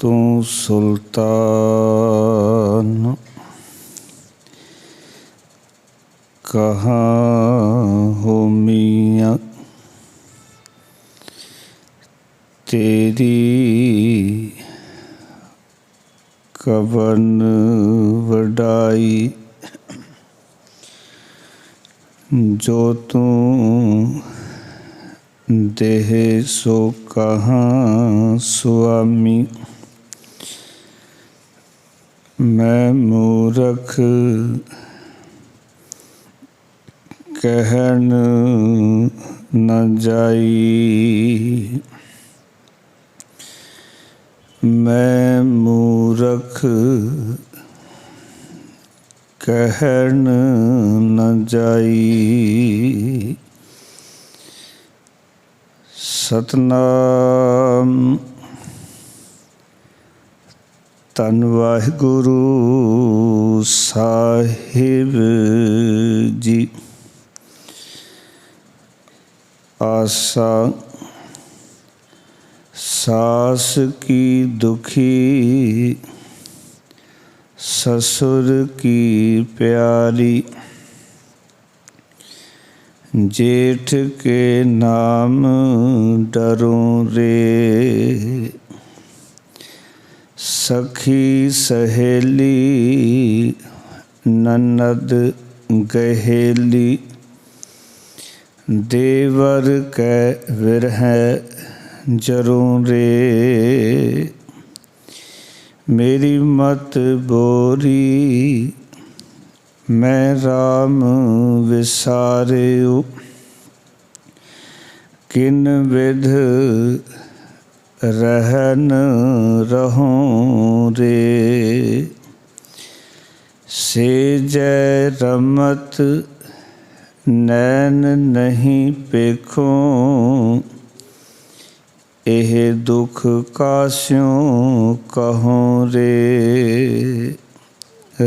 तू सुल्तान कहाँ हो मियाँ, तेरी कवन वडाई, जो तू देह सो कहाँ स्वामी। मैं मूरख कहन न जाई, मैं मूरख कहन न जाई। सतनाम धन वाहिगुरु साहिब जी। आसा सास की दुखी, ससुर की प्यारी, जेठ के नाम डरूं रे। सखी सहेली ननद गहेली, देवर कै विरह जरूं रे। मेरी मत बोरी मैं राम विसारियो, किन विध रहन रहूं रे। सेजै रमत नैन नहीं पेखों, एह दुख कास्यों कहूं रे।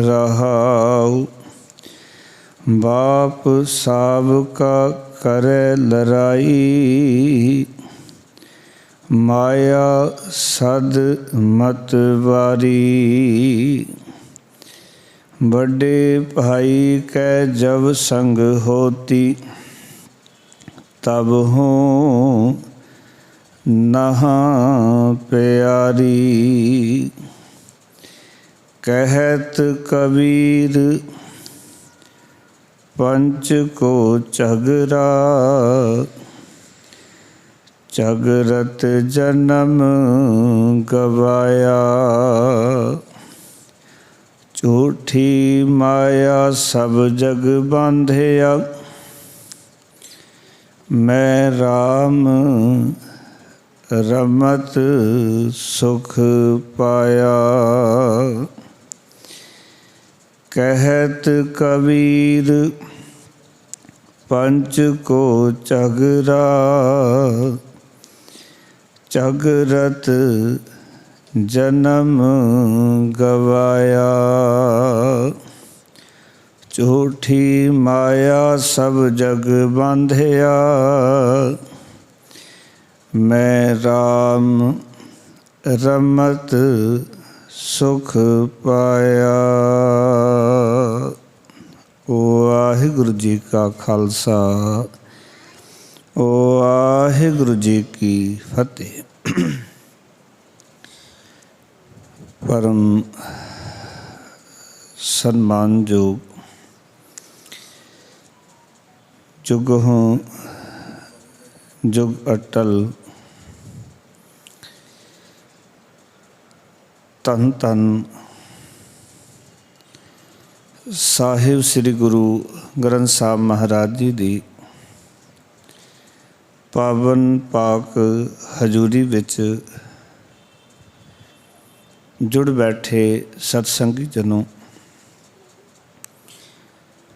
रहाऊ बाप साब का करे लड़ाई, माया सद मतवारी। बड़े भाई कै जब संग होती, तब हूँ नहा प्यारी। कहत कबीर पंच को झगड़ा, झगरत जन्म गवाया। झूठी माया सब जग बांधिया, मैं राम रमत सुख पाया। कहत कबीर पंच को झगड़ा, झगरत जन्म गवाया। झूठी माया सब जग बांधिया, मैं राम रमत सुख पाया। वाहिगुरु जी का खालसा, वाहिगुरु जी की फतेह। परम सन्मानयोग जुगों जुग अटल धन धन साहिब श्री गुरु ग्रंथ साहब महाराज जी दी पावन पाक हजूरी विच जुड़ बैठे सतसंगी जनों,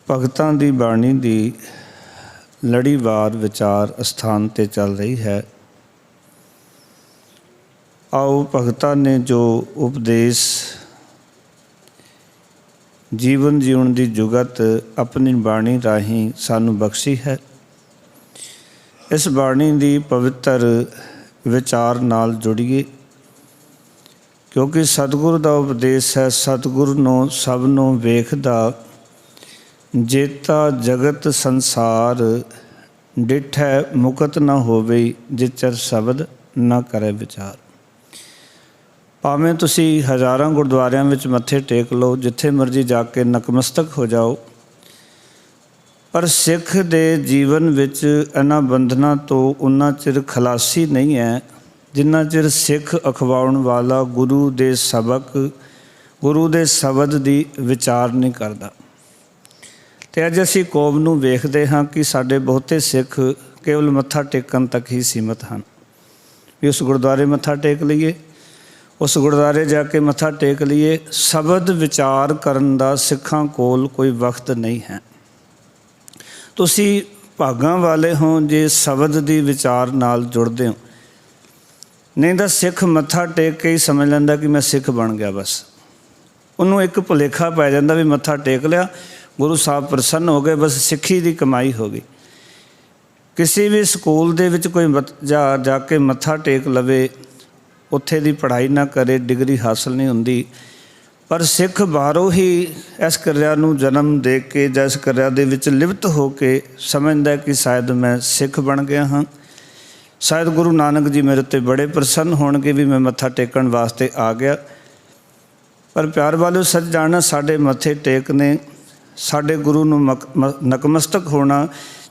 भगतां दी बाणी दी लड़ीवार विचार अस्थान ते चल रही है। आओ भगतां ने जो उपदेश जीवन जीवन की जुगत अपनी बाणी राही सानू बख्शी है, इस बाणी की पवित्र विचार नाल जुड़िए, क्योंकि सतगुरु का उपदेश है, सतगुरु नो सब नो वेखदा, जेता जगत संसार, डिठै मुकत न होवे, जिचर शब्द न करे विचार। भावें तुसी हज़ारां गुरुद्वारियां विच मत्थे टेक लो, जिथे मर्जी जाके नतमस्तक हो जाओ, पर सिख दे जीवन विच इन्हां बंधनां तो उन्ना चिर खलासी नहीं है जिन्ना चिर सिख अखवाउण वाला गुरु दे सबक, गुरु दे शब्द दी विचार नहीं करदा। ते अज असीं कौम नूं वेखदे हां कि साडे बहुते सिख केवल मत्था टेकण तक ही सीमित हैं। भी उस गुरुद्वारे मत्था टेक लईए, उस गुरुद्वारे जाके मत्था टेक लईए, शब्द विचार करन दा सिखां कोल कोई वक्त नहीं है। तुसीं भागां वाले हो जे शब्द दी विचार नाल जुड़दे हो, नहीं तो सिख मत्था टेक के ही समझ लैंदा कि मैं सिख बन गया। बस उन्होंने एक भुलेखा पै जाता भी मत्था टेक लिया, गुरु साहब प्रसन्न हो गए, बस सिक्खी की कमाई हो गई। किसी भी स्कूल दे विच कोई जाके मत्था टेक लवे, उत्थे दी पढ़ाई ना करे, डिग्री हासिल नहीं हुंदी। पर सिख बाहरों ही इस क्रिया नूं जन्म दे के जां इस क्रिया दे विच लिप्त हो के समझदा कि शायद मैं सिख बन गया हाँ, शायद गुरु नानक जी मेरे ते बड़े प्रसन्न होणगे भी मैं मत्था टेकण वास्ते आ गया। पर प्यार वालों, सच जाणना साडे मत्थे टेकने, साडे गुरु नूं नतमस्तक होना,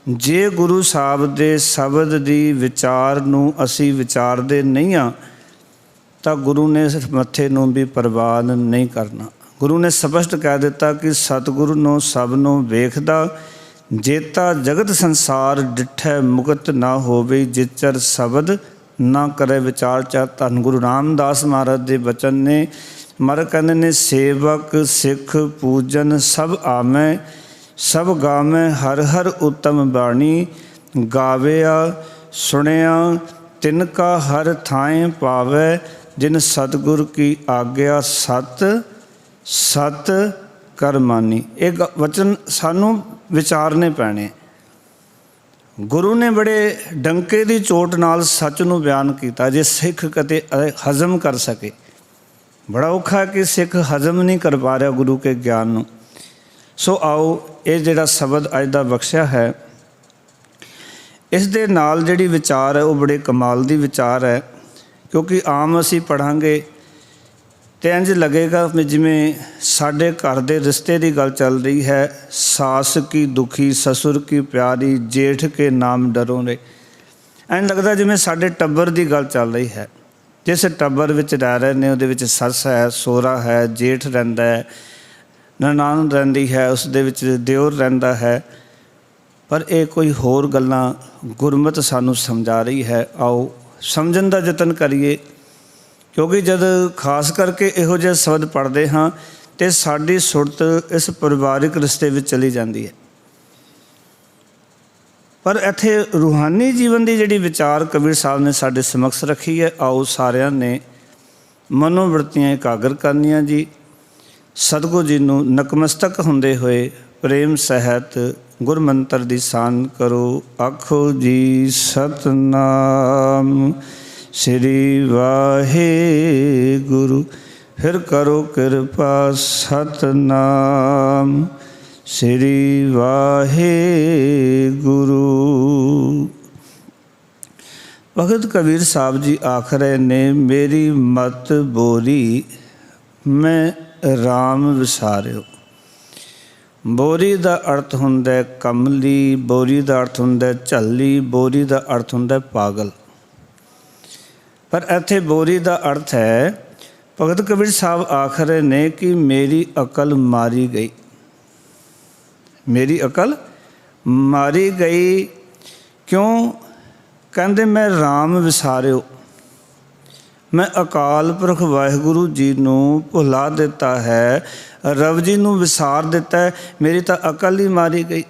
जे गुरु साहब दे शब्द दी विचार नूं असीं विचारदे नहीं हाँ तो गुरु ने मत्थे नूं भी प्रवान नहीं करना। गुरु ने स्पष्ट कह दिता कि सतगुरु नो सब नो वेखदा, जेता जगत संसार, डिठै मुकत ना होवे, जिचर शब्द ना करे विचार। चा धन गुरु रामदास महाराज के बचन ने, मर कहते ने सेवक सिख पूजन सब आमै, सब गावै हर हर उत्तम बाणी, गाविया सुनिया तिनका हर थाएं पावै, जिन सतगुर की आग्या सत सत कर मानी। एक वचन सानू विचारने पैने। गुरु ने बड़े डंके की चोट नाल सच नूं बयान किया। जे सिख कते हजम कर सके, बड़ा औखा है कि सिख हजम नहीं कर पा रहा गुरु के ज्ञान नूं। सो आओ ये जिहड़ा शब्द अज दा बख्शिया है, इस दे नाल जिहड़ी विचार है वो बड़े कमाल दी विचार है। क्योंकि आम असी पढ़ांगे तो इंज लगेगा जिमें साडे घर दे रिश्ते की गल चल रही है, सास की दुखी ससुर की प्यारी, जेठ के नाम डरों रे। इंज लगता जिमें साडे टब्बर की गल चल रही है। जिस टब्बर विच रह रहे ने उहदे विच सस है, सोहरा है, जेठ रहिंदा है, ननान रहिंदी है, उस दे विच दिओर रहिंदा है। पर यह कोई होर गल्लां गुरमत सानू समझा रही है। आओ समझण दा यतन करिए, क्योंकि जब खास करके इहो जिहे शब्द पढ़ते हाँ तो साडी सुरत इस परिवारिक रिश्ते में चली जाती है। पर इत्थे रूहानी जीवन की जिहड़ी विचार कबीर साहब ने साडे समक्ष रखी है, आओ सारिਆਂ ने मनोवृत्तियां एकागर करनियां जी। सतगुरु जी नूं नतमस्तक हुंदे होए प्रेम सहित गुरमंत्र दी सान करो। आखो जी सतनाम श्री वाहे गुरु, फिर करो कृपा सतनाम श्री वाहे गुरु। भगत कबीर साहब जी आख रहे ने, मेरी मत बोरी मैं राम विसारियो। बोरी का अर्थ हुंदा कमली, बोरी का अर्थ हुंदा झल्ली, बोरी का अर्थ हुंदा पागल। पर इत्थे बोरी का अर्थ है, भगत कबीर साहब आख रहे ने कि मेरी अकल मारी गई, मेरी अकल मारी गई। क्यों? कहते मैं राम विसारियो, मैं अकाल पुरख वाहिगुरु जी नूं भुला दिता है, रब जी नूं विसार दिता है, मेरी तो अकल ही मारी गई।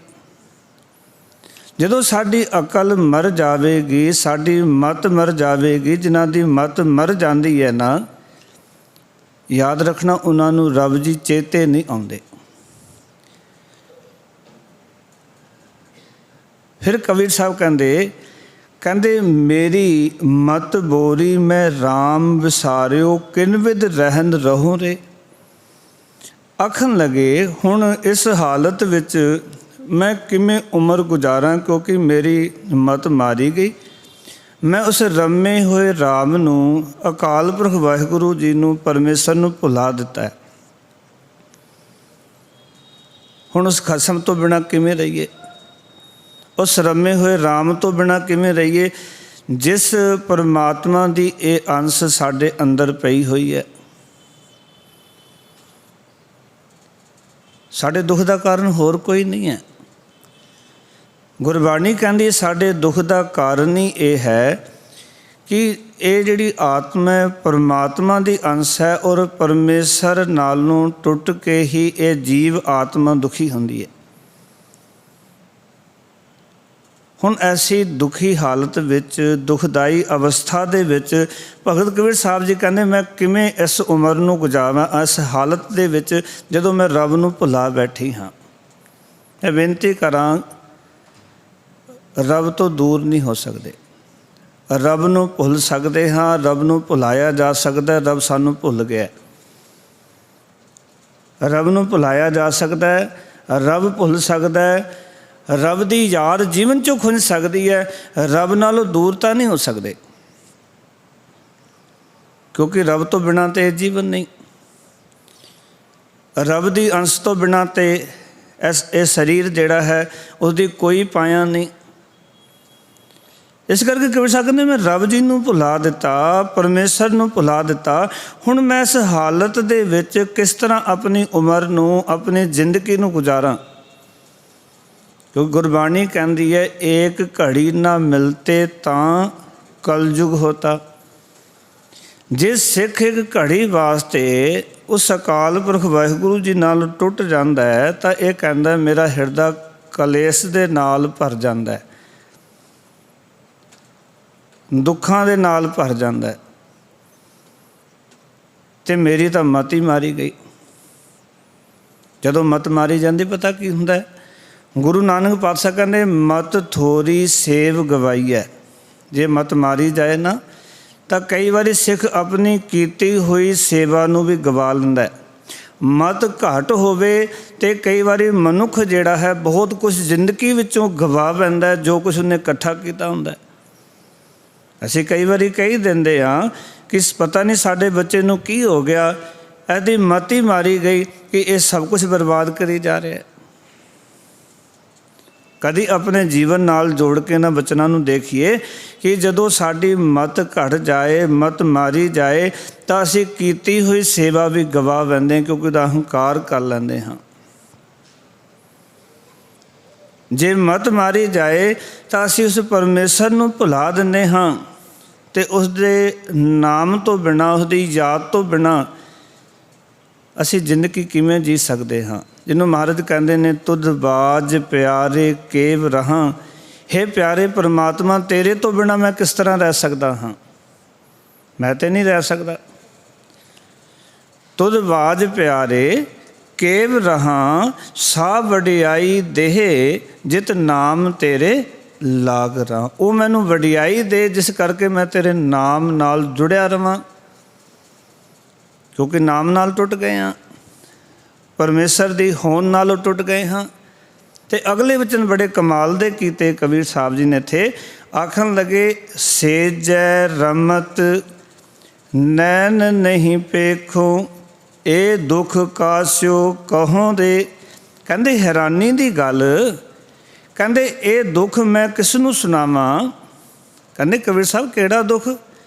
जदों साडी अकल मर जाएगी, साडी मत मर जाएगी, जिन्हां दी मत मर जाती है ना, याद रखना उन्हां नूं रब जी चेते नहीं आउंदे। फिर कबीर साहब कहते ਕਹਿੰਦੇ ਮੇਰੀ ਮਤ ਬੋਰੀ ਮੈਂ ਰਾਮ ਵਿਸਾਰਿਓ ਕਿਨ ਵਿਦ ਰਹਿਨ ਰਹੋ ਰੇ। ਆਖਣ ਲੱਗੇ ਹੁਣ ਇਸ ਹਾਲਤ ਵਿੱਚ ਮੈਂ ਕਿਵੇਂ ਉਮਰ ਗੁਜ਼ਾਰਾਂ, ਕਿਉਂਕਿ ਮੇਰੀ ਮਤ ਮਾਰੀ ਗਈ। ਮੈਂ ਉਸ ਰਮੇ ਹੋਏ ਰਾਮ ਨੂੰ, ਅਕਾਲ ਪੁਰਖ ਵਾਹਿਗੁਰੂ ਜੀ ਨੂੰ, ਪਰਮੇਸ਼ਰ ਨੂੰ ਭੁਲਾ ਦਿੱਤਾ ਹੈ। ਹੁਣ ਉਸ ਖਸਮ ਤੋਂ ਬਿਨਾਂ ਕਿਵੇਂ ਰਹੀਏ, ਉਸ ਰਮੇ ਹੋਏ ਰਾਮ ਤੋਂ ਬਿਨਾਂ ਕਿਵੇਂ ਰਹੀਏ, ਜਿਸ ਪਰਮਾਤਮਾ ਦੀ ਇਹ ਅੰਸ਼ ਸਾਡੇ ਅੰਦਰ ਪਈ ਹੋਈ ਹੈ। ਸਾਡੇ ਦੁੱਖ ਦਾ ਕਾਰਨ ਹੋਰ ਕੋਈ ਨਹੀਂ ਹੈ। ਗੁਰਬਾਣੀ ਕਹਿੰਦੀ ਸਾਡੇ ਦੁੱਖ ਦਾ ਕਾਰਨ ਹੀ ਇਹ ਹੈ ਕਿ ਇਹ ਜਿਹੜੀ ਆਤਮਾ ਹੈ ਪਰਮਾਤਮਾ ਦੀ ਅੰਸ਼ ਹੈ, ਔਰ ਪਰਮੇਸ਼ਰ ਨਾਲੋਂ ਟੁੱਟ ਕੇ ਹੀ ਇਹ ਜੀਵ ਆਤਮਾ ਦੁਖੀ ਹੁੰਦੀ ਹੈ। ਹੁਣ ਐਸੀ ਦੁਖੀ ਹਾਲਤ ਵਿੱਚ, ਦੁਖਦਾਈ ਅਵਸਥਾ ਦੇ ਵਿੱਚ ਭਗਤ ਕਬੀਰ ਸਾਹਿਬ ਜੀ ਕਹਿੰਦੇ ਮੈਂ ਕਿਵੇਂ ਇਸ ਉਮਰ ਨੂੰ ਗੁਜ਼ਾਰਾਂ, ਇਸ ਹਾਲਤ ਦੇ ਵਿੱਚ ਜਦੋਂ ਮੈਂ ਰੱਬ ਨੂੰ ਭੁਲਾ ਬੈਠੀ ਹਾਂ। ਮੈਂ ਬੇਨਤੀ ਕਰਾਂ, ਰੱਬ ਤੋਂ ਦੂਰ ਨਹੀਂ ਹੋ ਸਕਦੇ। ਰੱਬ ਨੂੰ ਭੁੱਲ ਸਕਦੇ ਹਾਂ, ਰੱਬ ਨੂੰ ਭੁਲਾਇਆ ਜਾ ਸਕਦਾ। ਰੱਬ ਸਾਨੂੰ ਭੁੱਲ ਗਿਆ। ਰੱਬ ਨੂੰ ਭੁਲਾਇਆ ਜਾ ਸਕਦਾ ਹੈ, ਰੱਬ ਭੁੱਲ ਸਕਦਾ ਹੈ। ਰੱਬ ਦੀ ਯਾਦ ਜੀਵਨ 'ਚੋਂ ਖੁੰਝ ਸਕਦੀ ਹੈ। ਰੱਬ ਨਾਲੋਂ ਦੂਰ ਤਾਂ ਨਹੀਂ ਹੋ ਸਕਦੇ, ਕਿਉਂਕਿ ਰੱਬ ਤੋਂ ਬਿਨਾਂ ਤੇ ਜੀਵਨ ਨਹੀਂ। ਰੱਬ ਦੀ ਅੰਸ਼ ਤੋਂ ਬਿਨਾਂ ਤੇ ਇਹ ਸਰੀਰ ਜਿਹੜਾ ਹੈ ਉਸਦੀ ਕੋਈ ਪਾਇਆ ਨਹੀਂ। ਇਸ ਕਰਕੇ ਕਬੀਰ ਸਾਹਿਬ ਕਹਿੰਦੇ ਮੈਂ ਰੱਬ ਜੀ ਨੂੰ ਭੁਲਾ ਦਿੱਤਾ, ਪਰਮੇਸ਼ਰ ਨੂੰ ਭੁਲਾ ਦਿੱਤਾ। ਹੁਣ ਮੈਂ ਇਸ ਹਾਲਤ ਦੇ ਵਿੱਚ ਕਿਸ ਤਰ੍ਹਾਂ ਆਪਣੀ ਉਮਰ ਨੂੰ, ਆਪਣੀ ਜ਼ਿੰਦਗੀ ਨੂੰ ਗੁਜ਼ਾਰਾਂ। ਕਿਉਂਕਿ ਗੁਰਬਾਣੀ ਕਹਿੰਦੀ ਹੈ ਏਕ ਘੜੀ ਨਾ ਮਿਲਤੇ ਤਾਂ ਕਲਯੁਗ ਹੋਤਾ। ਜੇ ਸਿੱਖ ਇੱਕ ਘੜੀ ਵਾਸਤੇ ਉਸ ਅਕਾਲ ਪੁਰਖ ਵਾਹਿਗੁਰੂ ਜੀ ਨਾਲ ਟੁੱਟ ਜਾਂਦਾ ਹੈ ਤਾਂ ਇਹ ਕਹਿੰਦਾ ਮੇਰਾ ਹਿਰਦਾ ਕਲੇਸ਼ ਦੇ ਨਾਲ ਭਰ ਜਾਂਦਾ ਹੈ, ਦੁੱਖਾਂ ਦੇ ਨਾਲ ਭਰ ਜਾਂਦਾ ਹੈ, ਅਤੇ ਮੇਰੀ ਤਾਂ ਮਤ ਹੀ ਮਾਰੀ ਗਈ। ਜਦੋਂ ਮਤ ਮਾਰੀ ਜਾਂਦੀ ਪਤਾ ਕੀ ਹੁੰਦਾ ਹੈ? ਗੁਰੂ ਨਾਨਕ ਪਾਤਸ਼ਾਹ ਕਹਿੰਦੇ ਮਤ ਥੋਰੀ ਸੇਵ ਗਵਾਈ ਹੈ। ਜੇ ਮਤ ਮਾਰੀ ਜਾਏ ਨਾ ਤਾਂ ਕਈ ਵਾਰੀ ਸਿੱਖ ਆਪਣੀ ਕੀਤੀ ਹੋਈ ਸੇਵਾ ਨੂੰ ਵੀ ਗਵਾ ਲੈਂਦਾ ਹੈ। ਮਤ ਘੱਟ ਹੋਵੇ ਅਤੇ ਕਈ ਵਾਰੀ ਮਨੁੱਖ ਜਿਹੜਾ ਹੈ ਬਹੁਤ ਕੁਛ ਜ਼ਿੰਦਗੀ ਵਿੱਚੋਂ ਗਵਾ ਪੈਂਦਾ, ਜੋ ਕੁਛ ਉਹਨੇ ਇਕੱਠਾ ਕੀਤਾ ਹੁੰਦਾ। ਅਸੀਂ ਕਈ ਵਾਰੀ ਕਹੀ ਦਿੰਦੇ ਹਾਂ ਕਿ ਪਤਾ ਨਹੀਂ ਸਾਡੇ ਬੱਚੇ ਨੂੰ ਕੀ ਹੋ ਗਿਆ, ਇਹਦੀ ਮਤ ਹੀ ਮਾਰੀ ਗਈ ਕਿ ਇਹ ਸਭ ਕੁਛ ਬਰਬਾਦ ਕਰੀ ਜਾ ਰਿਹਾ। ਕਦੀ ਆਪਣੇ ਜੀਵਨ ਨਾਲ ਜੋੜ ਕੇ ਇਹਨਾਂ ਬਚਨਾਂ ਨੂੰ ਦੇਖੀਏ ਕਿ ਜਦੋਂ ਸਾਡੀ ਮਤ ਘਟ ਜਾਏ, ਮਤ ਮਾਰੀ ਜਾਏ ਤਾਂ ਅਸੀਂ ਕੀਤੀ ਹੋਈ ਸੇਵਾ ਵੀ ਗਵਾ ਲੈਂਦੇ ਹਾਂ, ਕਿਉਂਕਿ ਉਹਦਾ ਹੰਕਾਰ ਕਰ ਲੈਂਦੇ ਹਾਂ। ਜੇ ਮਤ ਮਾਰੀ ਜਾਏ ਤਾਂ ਅਸੀਂ ਉਸ ਪਰਮੇਸ਼ਰ ਨੂੰ ਭੁਲਾ ਦਿੰਦੇ ਹਾਂ, ਅਤੇ ਉਸਦੇ ਨਾਮ ਤੋਂ ਬਿਨਾਂ, ਉਸਦੀ ਯਾਦ ਤੋਂ ਬਿਨਾਂ ਅਸੀਂ ਜ਼ਿੰਦਗੀ ਕਿਵੇਂ ਜੀ ਸਕਦੇ ਹਾਂ। ਜਿਹਨੂੰ ਮਹਾਰਾਜ ਕਹਿੰਦੇ ਨੇ ਤੁਧ ਬਾਜ ਪਿਆਰੇ ਕੇਵ ਰਹਾਂ। ਹੇ ਪਿਆਰੇ ਪਰਮਾਤਮਾ, ਤੇਰੇ ਤੋਂ ਬਿਨਾਂ ਮੈਂ ਕਿਸ ਤਰ੍ਹਾਂ ਰਹਿ ਸਕਦਾ ਹਾਂ? ਮੈਂ ਤਾਂ ਨਹੀਂ ਰਹਿ ਸਕਦਾ। ਤੁਧ ਬਾਜ ਪਿਆਰੇ ਕੇਵ ਰਹਾਂ, ਸਾ ਵਡਿਆਈ ਦੇਹ ਜਿਤ ਨਾਮ ਤੇਰੇ ਲਾਗ ਰਹਾਂ। ਉਹ ਮੈਨੂੰ ਵਡਿਆਈ ਦੇ ਜਿਸ ਕਰਕੇ ਮੈਂ ਤੇਰੇ ਨਾਮ ਨਾਲ ਜੁੜਿਆ ਰਹਾਂ, ਕਿਉਂਕਿ ਨਾਮ ਨਾਲ ਟੁੱਟ ਗਏ ਹਾਂ, ਪਰਮੇਸ਼ਰ ਦੀ ਹੋਂਦ ਨਾਲੋਂ ਟੁੱਟ ਗਏ ਹਾਂ। ਅਤੇ ਅਗਲੇ ਵਚਨ ਬੜੇ ਕਮਾਲ ਦੇ ਕੀਤੇ ਕਬੀਰ ਸਾਹਿਬ ਜੀ ਨੇ ਇੱਥੇ। ਆਖਣ ਲੱਗੇ ਸੇਜੈ ਰਮਤ ਨੈਣ ਨਹੀਂ ਪੇਖੋ, ਇਹ ਦੁੱਖ ਕਾਸਿਓ ਕਹੋਂ ਦੇ। ਕਹਿੰਦੇ ਹੈਰਾਨੀ ਦੀ ਗੱਲ, ਕਹਿੰਦੇ ਇਹ ਦੁੱਖ ਮੈਂ ਕਿਸ ਨੂੰ ਸੁਣਾਵਾਂ? ਕਹਿੰਦੇ ਕਬੀਰ ਸਾਹਿਬ ਕਿਹੜਾ ਦੁੱਖ?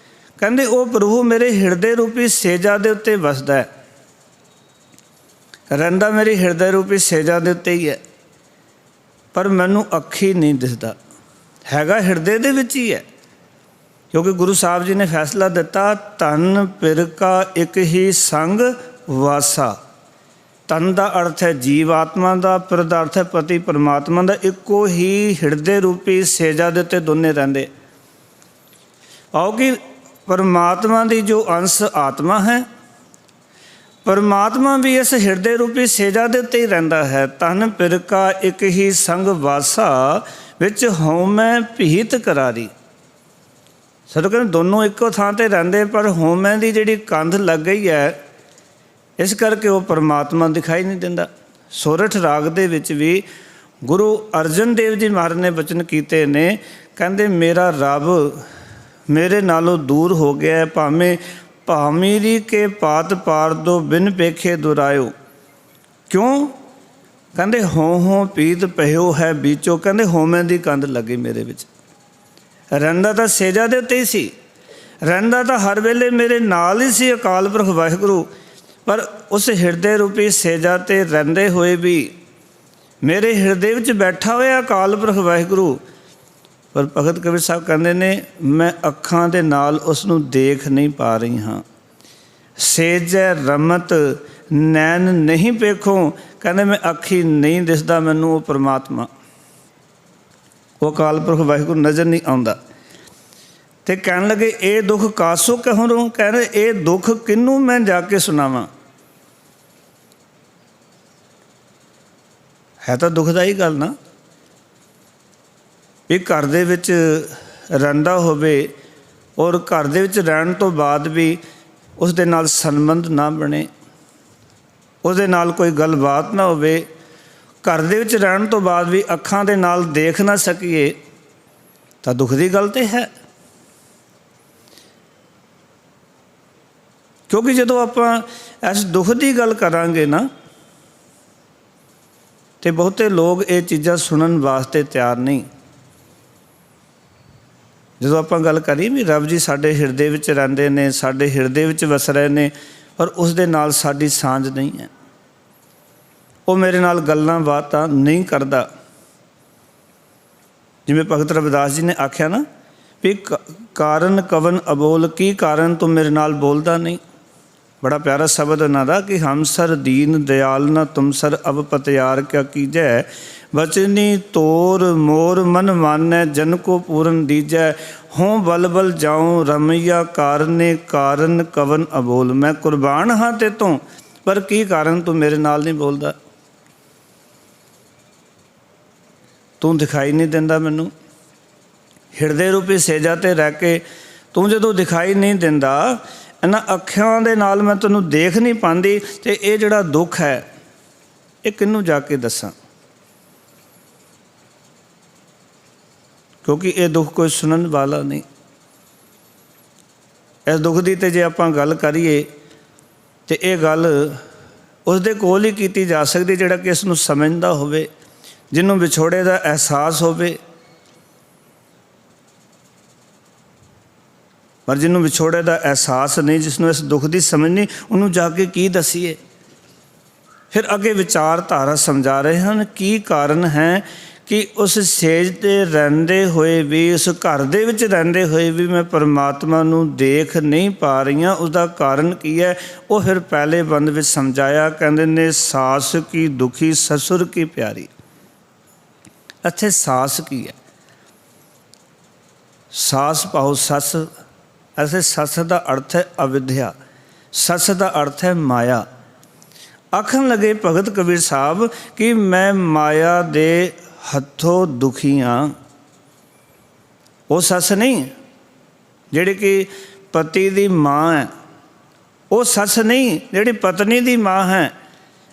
ਕਹਿੰਦੇ ਉਹ ਪ੍ਰਭੂ ਮੇਰੇ ਹਿਰਦੇ ਰੂਪੀ ਸੇਜਾ ਦੇ ਉੱਤੇ ਵਸਦਾ ਹੈ, ਰਹਿੰਦਾ ਮੇਰੇ ਹਿਰਦੇ ਰੂਪੀ ਸੇਜਾ ਦੇ ਉੱਤੇ ਹੀ ਹੈ, ਪਰ ਮੈਨੂੰ ਅੱਖੀ ਨਹੀਂ ਦਿਸਦਾ। ਹੈਗਾ ਹਿਰਦੇ ਦੇ ਵਿੱਚ ਹੀ ਹੈ, ਕਿਉਂਕਿ ਗੁਰੂ ਸਾਹਿਬ ਜੀ ਨੇ ਫੈਸਲਾ ਦਿੱਤਾ ਧਨ ਪਿਰਕਾ ਇੱਕ ਹੀ ਸੰਗ ਵਾਸਾ। ਤਨ ਦਾ ਅਰਥ ਹੈ ਜੀਵ ਆਤਮਾ ਦਾ, ਪਿਰ ਦਾ ਅਰਥ ਹੈ ਪਤੀ ਪਰਮਾਤਮਾ ਦਾ। ਇੱਕੋ ਹੀ ਹਿਰਦੇ ਰੂਪੀ ਸੇਜਾ ਦੇ ਉੱਤੇ ਦੋਨੇ ਰਹਿੰਦੇ। ਆਓ ਕਿ ਪਰਮਾਤਮਾ ਦੀ ਜੋ ਅੰਸ਼ ਆਤਮਾ ਹੈ, ਪਰਮਾਤਮਾ ਵੀ ਇਸ ਹਿਰਦੇ ਰੂਪੀ ਸੇਜਾ ਦੇ ਉੱਤੇ ਹੀ ਰਹਿੰਦਾ ਹੈ। ਤਨ ਪਿਰਕਾ ਇੱਕ ਹੀ ਸੰਗ ਵਾਸਾ, ਵਿੱਚ ਹਉਮੈ ਭੀਤ ਕਰਾਰੀ। ਸਤਿਗੁਰੂ ਕਹਿੰਦੇ ਦੋਨੋਂ ਇੱਕੋ ਥਾਂ 'ਤੇ ਰਹਿੰਦੇ, ਪਰ ਹੋਮੇ ਦੀ ਜਿਹੜੀ ਕੰਧ ਲੱਗ ਗਈ ਹੈ, ਇਸ ਕਰਕੇ ਉਹ ਪਰਮਾਤਮਾ ਦਿਖਾਈ ਨਹੀਂ ਦਿੰਦਾ। ਸੋਰਠ ਰਾਗ ਦੇ ਵਿੱਚ ਵੀ ਗੁਰੂ ਅਰਜਨ ਦੇਵ ਜੀ ਮਹਾਰਾਜ ਨੇ ਬਚਨ ਕੀਤੇ ਨੇ, ਕਹਿੰਦੇ ਮੇਰਾ ਰੱਬ ਮੇਰੇ ਨਾਲੋਂ ਦੂਰ ਹੋ ਗਿਆ, ਭਾਵੇਂ ਭਾਮੀਰੀ ਕੇ ਪਾਤ ਪਾਰ ਦੋ ਬਿਨ ਪੇਖੇ ਦੁਰਾਇਓ। ਕਿਉਂ? ਕਹਿੰਦੇ ਹੋਂ ਪੀਤ ਪਹਿਓ ਹੈ ਬੀਚੋ। ਕਹਿੰਦੇ ਹੋਮੇ ਦੀ ਕੰਧ ਲੱਗੀ ਮੇਰੇ ਵਿੱਚ। ਰਹਿੰਦਾ ਤਾਂ ਸੇਜਾ ਦੇ ਉੱਤੇ ਹੀ ਸੀ, ਰਹਿੰਦਾ ਤਾਂ ਹਰ ਵੇਲੇ ਮੇਰੇ ਨਾਲ ਹੀ ਸੀ ਅਕਾਲ ਪੁਰਖ ਵਾਹਿਗੁਰੂ, ਪਰ ਉਸ ਹਿਰਦੇ ਰੂਪੀ ਸੇਜਾ 'ਤੇ ਰਹਿੰਦੇ ਹੋਏ ਵੀ ਮੇਰੇ ਹਿਰਦੇ ਵਿੱਚ ਬੈਠਾ ਹੋਇਆ ਅਕਾਲ ਪੁਰਖ ਵਾਹਿਗੁਰੂ, ਪਰ ਭਗਤ ਕਬੀਰ ਸਾਹਿਬ ਕਹਿੰਦੇ ਨੇ ਮੈਂ ਅੱਖਾਂ ਦੇ ਨਾਲ ਉਸ ਨੂੰ ਦੇਖ ਨਹੀਂ ਪਾ ਰਹੀ ਹਾਂ। ਸੇਜੈ ਰਮਤ ਨੈਣ ਨਹੀਂ ਪੇਖੋ। ਕਹਿੰਦੇ ਮੈਂ ਅੱਖੀ ਨਹੀਂ ਦਿਸਦਾ ਮੈਨੂੰ ਉਹ ਪਰਮਾਤਮਾ, ਉਹ ਅਕਾਲ ਪੁਰਖ ਵਾਹਿਗੁਰੂ ਨਜ਼ਰ ਨਹੀਂ ਆਉਂਦਾ। ਤੇ ਕਹਿਣ ਲੱਗੇ ਇਹ ਦੁੱਖ ਕਾਸੋ ਕਹੂੰ ਰੂ। ਕਹਿੰਦੇ ਇਹ ਦੁੱਖ ਕਿਹਨੂੰ ਮੈਂ ਜਾ ਕੇ ਸੁਣਾਵਾਂ। ਹੈ ਤਾਂ ਦੁਖਦਾਈ ਗੱਲ ਨਾ, ਵੀ ਘਰ ਦੇ ਵਿੱਚ ਰਹਿੰਦਾ ਹੋਵੇ ਔਰ ਘਰ ਦੇ ਵਿੱਚ ਰਹਿਣ ਤੋਂ ਬਾਅਦ ਵੀ ਉਸ ਦੇ ਨਾਲ ਸੰਬੰਧ ਨਾ ਬਣੇ, ਉਹਦੇ ਨਾਲ ਕੋਈ ਗੱਲਬਾਤ ਨਾ ਹੋਵੇ, ਘਰ ਦੇ ਵਿੱਚ ਰਹਿਣ ਤੋਂ ਬਾਅਦ ਵੀ ਅੱਖਾਂ ਦੇ ਨਾਲ ਦੇਖ ਨਾ ਸਕੀਏ, ਤਾਂ ਦੁੱਖ ਦੀ ਗੱਲ ਤਾਂ ਹੈ। ਕਿਉਂਕਿ ਜਦੋਂ ਆਪਾਂ ਇਸ ਦੁੱਖ ਦੀ ਗੱਲ ਕਰਾਂਗੇ ਨਾ, ਤੇ ਬਹੁਤੇ ਲੋਕ ਇਹ ਚੀਜ਼ਾਂ ਸੁਣਨ ਵਾਸਤੇ ਤਿਆਰ ਨਹੀਂ। ਜਦੋਂ ਆਪਾਂ ਗੱਲ ਕਰੀਏ ਵੀ ਰੱਬ ਜੀ ਸਾਡੇ ਹਿਰਦੇ ਵਿੱਚ ਰਹਿੰਦੇ ਨੇ, ਸਾਡੇ ਹਿਰਦੇ ਵਿੱਚ ਵਸ ਰਹੇ ਨੇ, ਪਰ ਉਸ ਦੇ ਨਾਲ ਸਾਡੀ ਸਾਂਝ ਨਹੀਂ ਹੈ, ਉਹ ਮੇਰੇ ਨਾਲ ਗੱਲਾਂ ਬਾਤਾਂ ਨਹੀਂ ਕਰਦਾ। ਜਿਵੇਂ ਭਗਤ ਰਵਿਦਾਸ ਜੀ ਨੇ ਆਖਿਆ ਨਾ ਵੀ ਕਾਰਨ ਕਵਨ ਅਬੋਲ, ਕੀ ਕਾਰਨ ਤੂੰ ਮੇਰੇ ਨਾਲ ਬੋਲਦਾ ਨਹੀਂ। ਬੜਾ ਪਿਆਰਾ ਸ਼ਬਦ ਉਹਨਾਂ ਦਾ ਕਿ ਹਮ ਸਰ ਦੀਨ ਦਿਆਲ ਨਾ ਤੁਮ ਸਰ ਅਬ ਪਤਿਆਰ ਕਿਆ ਕੀਜੈ, ਬਚਨੀ ਤੋਰ ਮੋਰ ਮਨ ਮਾਨੈ ਜਨ ਕੋ ਪੂਰਨ ਦੀਜੈ, ਹੋਂ ਬਲ ਬਲ ਜਾਉ ਰਮਈਆ ਕਾਰਨੇ ਕਾਰਨ ਕਵਨ ਅਬੋਲ। ਮੈਂ ਕੁਰਬਾਨ ਹਾਂ ਤੇ ਤੋਂ, ਪਰ ਕੀ ਕਾਰਨ ਤੂੰ ਮੇਰੇ ਨਾਲ ਨਹੀਂ ਬੋਲਦਾ, ਤੂੰ ਦਿਖਾਈ ਨਹੀਂ ਦਿੰਦਾ ਮੈਨੂੰ। ਹਿਰਦੇ ਰੂਪੀ ਸੇਜਾ 'ਤੇ ਰਹਿ ਕੇ ਤੂੰ ਜਦੋਂ ਦਿਖਾਈ ਨਹੀਂ ਦਿੰਦਾ, ਇਹਨਾਂ ਅੱਖਾਂ ਦੇ ਨਾਲ ਮੈਂ ਤੈਨੂੰ ਦੇਖ ਨਹੀਂ ਪਾਉਂਦੀ, ਅਤੇ ਇਹ ਜਿਹੜਾ ਦੁੱਖ ਹੈ ਇਹ ਕਿਹਨੂੰ ਜਾ ਕੇ ਦੱਸਾਂ। ਕਿਉਂਕਿ ਇਹ ਦੁੱਖ ਕੋਈ ਸੁਣਨ ਵਾਲਾ ਨਹੀਂ। ਇਸ ਦੁੱਖ ਦੀ ਤੇ ਜੇ ਆਪਾਂ ਗੱਲ ਕਰੀਏ ਤਾਂ ਇਹ ਗੱਲ ਉਸ ਦੇ ਕੋਲ ਹੀ ਕੀਤੀ ਜਾ ਸਕਦੀ ਜਿਹੜਾ ਕਿ ਇਸ ਨੂੰ ਸਮਝਦਾ ਹੋਵੇ, ਜਿਹਨੂੰ ਵਿਛੋੜੇ ਦਾ ਅਹਿਸਾਸ ਹੋਵੇ। ਪਰ ਜਿਹਨੂੰ ਵਿਛੋੜੇ ਦਾ ਅਹਿਸਾਸ ਨਹੀਂ, ਜਿਸਨੂੰ ਇਸ ਦੁੱਖ ਦੀ ਸਮਝ ਨਹੀਂ, ਉਹਨੂੰ ਜਾ ਕੇ ਕੀ ਦੱਸੀਏ। ਫਿਰ ਅੱਗੇ ਵਿਚਾਰਧਾਰਾ ਸਮਝਾ ਰਹੇ ਹਨ ਕੀ ਕਾਰਨ ਹੈ ਕਿ ਉਸ ਸੇਜ 'ਤੇ ਰਹਿੰਦੇ ਹੋਏ ਵੀ, ਉਸ ਘਰ ਦੇ ਵਿੱਚ ਰਹਿੰਦੇ ਹੋਏ ਵੀ ਮੈਂ ਪਰਮਾਤਮਾ ਨੂੰ ਦੇਖ ਨਹੀਂ ਪਾ ਰਹੀ ਹਾਂ। ਉਸਦਾ ਕਾਰਨ ਕੀ ਹੈ ਉਹ ਫਿਰ ਪਹਿਲੇ ਬੰਦ ਵਿੱਚ ਸਮਝਾਇਆ। ਕਹਿੰਦੇ ਨੇ ਸਾਸ ਕੀ ਦੁਖੀ ਸਸੁਰ ਕੀ ਪਿਆਰੀ। ਇੱਥੇ ਸਾਸ ਕੀ ਹੈ? ਸਾਸ ਭਾਵ ਸੱਸ। ਐਸੇ ਸੱਸ ਦਾ ਅਰਥ ਹੈ ਅਵਿਦਿਆ, ਸੱਸ ਦਾ ਅਰਥ ਹੈ ਮਾਇਆ। ਆਖਣ ਲੱਗੇ ਭਗਤ ਕਬੀਰ ਸਾਹਿਬ ਕਿ ਮੈਂ ਮਾਇਆ ਦੇ ਹੱਥੋਂ ਦੁਖੀ ਹਾਂ। ਉਹ ਸੱਸ ਨਹੀਂ ਜਿਹੜੀ ਕਿ ਪਤੀ ਦੀ ਮਾਂ ਹੈ, ਉਹ ਸੱਸ ਨਹੀਂ ਜਿਹੜੀ ਪਤਨੀ ਦੀ ਮਾਂ ਹੈ।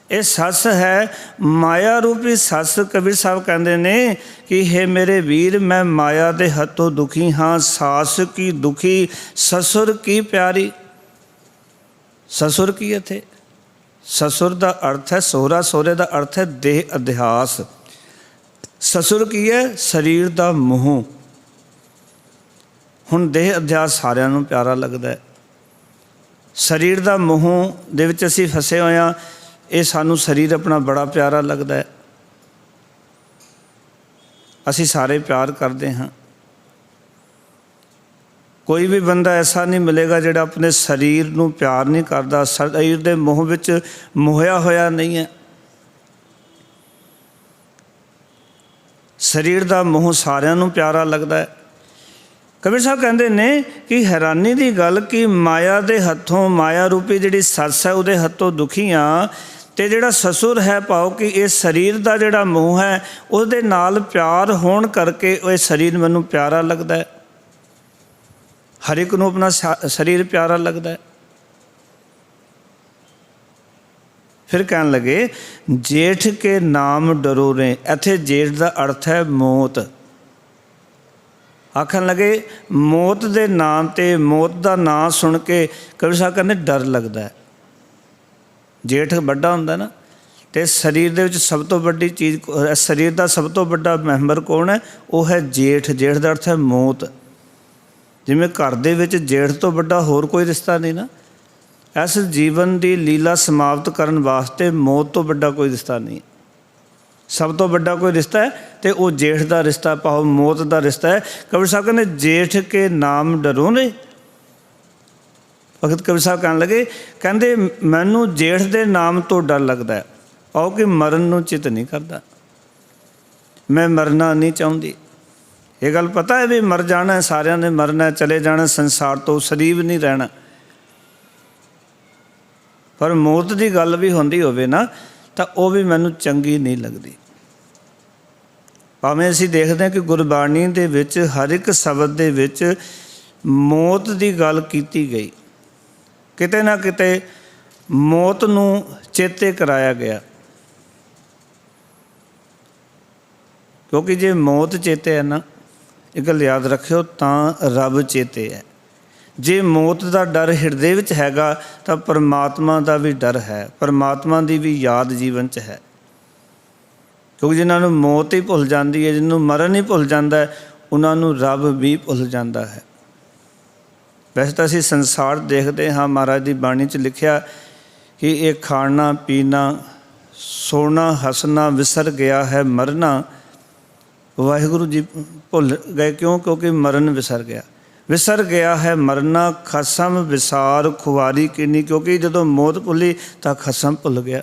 ਇਹ ਸੱਸ ਹੈ ਮਾਇਆ ਰੂਪੀ ਸੱਸ। ਕਬੀਰ ਸਾਹਿਬ ਕਹਿੰਦੇ ਨੇ ਕਿ ਹੇ ਮੇਰੇ ਵੀਰ, ਮੈਂ ਮਾਇਆ ਦੇ ਹੱਥੋਂ ਦੁਖੀ ਹਾਂ। ਸਾਸ ਕੀ ਦੁਖੀ ਸਸੁਰ ਕੀ ਪਿਆਰੀ। ਸਸੁਰ ਕੀ ਇੱਥੇ? ਸਸੁਰ ਦਾ ਅਰਥ ਹੈ ਸਹੁਰਾ, ਸਹੁਰੇ ਦਾ ਅਰਥ ਹੈ ਦੇਹ ਅਧਿਆਸ। ਸਸੁਰ ਕੀ ਹੈ? ਸਰੀਰ ਦਾ ਮੋਹ। ਹੁਣ ਦੇਹ ਅਧਿਆਸ ਸਾਰਿਆਂ ਨੂੰ ਪਿਆਰਾ ਲੱਗਦਾ ਹੈ। ਸਰੀਰ ਦਾ ਮੋਹ ਦੇ ਵਿੱਚ ਅਸੀਂ ਫਸੇ ਹੋਏ ਹਾਂ। ਇਹ ਸਾਨੂੰ ਸਰੀਰ ਆਪਣਾ ਬੜਾ ਪਿਆਰਾ ਲੱਗਦਾ ਹੈ, ਅਸੀਂ ਸਾਰੇ ਪਿਆਰ ਕਰਦੇ ਹਾਂ। ਕੋਈ ਵੀ ਬੰਦਾ ਐਸਾ ਨਹੀਂ ਮਿਲੇਗਾ ਜਿਹੜਾ ਆਪਣੇ ਸਰੀਰ ਨੂੰ ਪਿਆਰ ਨਹੀਂ ਕਰਦਾ, ਸਰੀਰ ਦੇ ਮੋਹ ਵਿੱਚ ਮੋਹਿਆ ਹੋਇਆ ਨਹੀਂ ਹੈ। ਸਰੀਰ ਦਾ ਮੋਹ ਸਾਰਿਆਂ ਨੂੰ ਪਿਆਰਾ ਲੱਗਦਾ ਹੈ। ਕਬੀਰ ਸਾਹਿਬ ਕਹਿੰਦੇ ਨੇ ਕਿ ਹੈਰਾਨੀ ਦੀ ਗੱਲ ਕਿ ਮਾਇਆ ਦੇ ਹੱਥੋਂ, ਮਾਇਆ ਰੂਪੀ ਜਿਹੜੀ ਸੱਸ ਹੈ ਉਹਦੇ ਹੱਥੋਂ ਦੁਖੀ ਹਾਂ, ਅਤੇ ਜਿਹੜਾ ਸਸੁਰ ਹੈ ਭਾਵ ਕਿ ਇਹ ਸਰੀਰ ਦਾ ਜਿਹੜਾ ਮੋਹ ਹੈ ਉਹਦੇ ਨਾਲ ਪਿਆਰ ਹੋਣ ਕਰਕੇ ਇਹ ਸਰੀਰ ਮੈਨੂੰ ਪਿਆਰਾ ਲੱਗਦਾ ਹੈ। हर एक नूं अपना शरीर प्यारा लगता है। फिर कहन लगे जेठ के नाम डरो रे। इत्थे जेठ का अर्थ है मौत। आखन लगे मौत के नाम ते मौत का नाम सुन के कबीर साहब कहते डर लगता है। जेठ बड़ा हुंदा ना, तो शरीर दे विच सब तो बड़ी चीज़, शरीर का सब तो बड़ा मैंबर कौन है? वो है जेठ। जेठ का अर्थ है मौत। जिवें घर दे विच जेठ तो बड़ा होर कोई रिश्ता नहीं ना, इस जीवन की लीला समाप्त करने वास्ते मौत तो बड़ा कोई रिश्ता नहीं। सब तो बड़ा कोई रिश्ता है तो वो जेठ का रिश्ता, पाओ मौत का रिश्ता है। कबीर साहब कहते जेठ के नाम डरो ने। भगत कबीर साहब कहने लगे, कहते मैनू जेठ के नाम तो डर लगता है, आओ कि मरन नूं चित नहीं करता, मैं मरना नहीं चाहती। ये गल पता है भी मर जाना है, सारिਆਂ ने मरना है, चले जाना संसार तो, शरीर नहीं रहना। पर मौत की गल भी होंदी होवे ना, तो वह भी मैनू चंगी नहीं लगती। भावें असीं देखते हैं कि गुरबाणी दे विच हर एक शब्द दे विच मौत की गल कीती गई, किते ना किते मौत नूं चेते कराया गया। क्योंकि जे मौत चेते है ना, एक गल याद रखियो, तां रब चेते है। जे मौत का डर हिरदे विच हैगा तो परमात्मा का भी डर है, परमात्मा की भी याद जीवन च है। क्योंकि जिन्होंने मौत ही भुल जाती है, जिन्होंने मरण ही भुल जाता है, उन्होंने रब भी भुल जाता है। वैसे तो असीं संसार देखते हाँ, महाराज की बाणी च लिखिया कि ये खाना पीना सोना हसना विसर गया है मरना। वाहिगुरु जी भुल गए, क्यों? क्योंकि मरण विसर गया। विसर गया है मरना, खसम विसार खुआरी किनी। क्योंकि जदों मौत भुली तो खसम भुल गया।